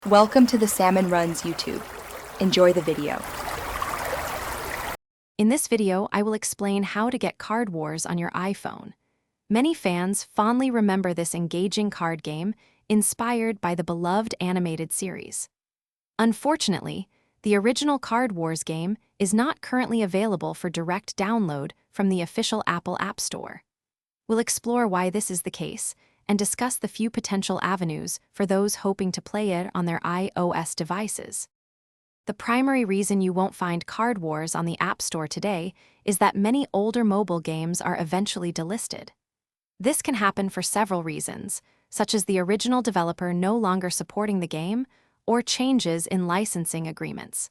Welcome to the Salmon Runs YouTube. Enjoy the video. In this video, I will explain how to get Card Wars on your iPhone. Many fans fondly remember this engaging card game inspired by the beloved animated series. Unfortunately, the original Card Wars game is not currently available for direct download from the official Apple App Store. We'll explore why this is the case and discuss the few potential avenues for those hoping to play it on their iOS devices. The primary reason you won't find Card Wars on the App Store today is that many older mobile games are eventually delisted. This can happen for several reasons, such as the original developer no longer supporting the game or changes in licensing agreements.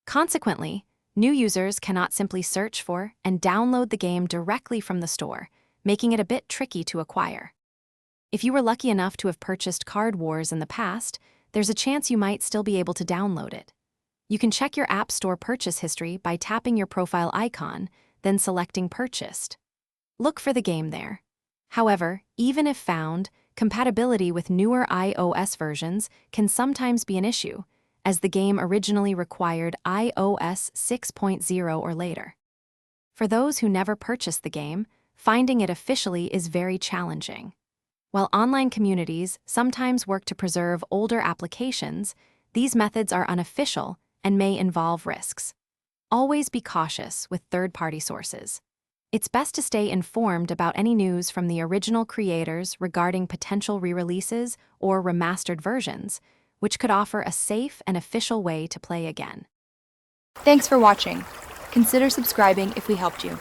Consequently, new users cannot simply search for and download the game directly from the store, making it a bit tricky to acquire. If you were lucky enough to have purchased Card Wars in the past, there's a chance you might still be able to download it. You can check your App Store purchase history by tapping your profile icon, then selecting Purchased. Look for the game there. However, even if found, compatibility with newer iOS versions can sometimes be an issue, as the game originally required iOS 6.0 or later. For those who never purchased the game, finding it officially is very challenging. While online communities sometimes work to preserve older applications, these methods are unofficial and may involve risks. Always be cautious with third-party sources. It's best to stay informed about any news from the original creators regarding potential re-releases or remastered versions, which could offer a safe and official way to play again. Thanks for watching. Consider subscribing if we helped you.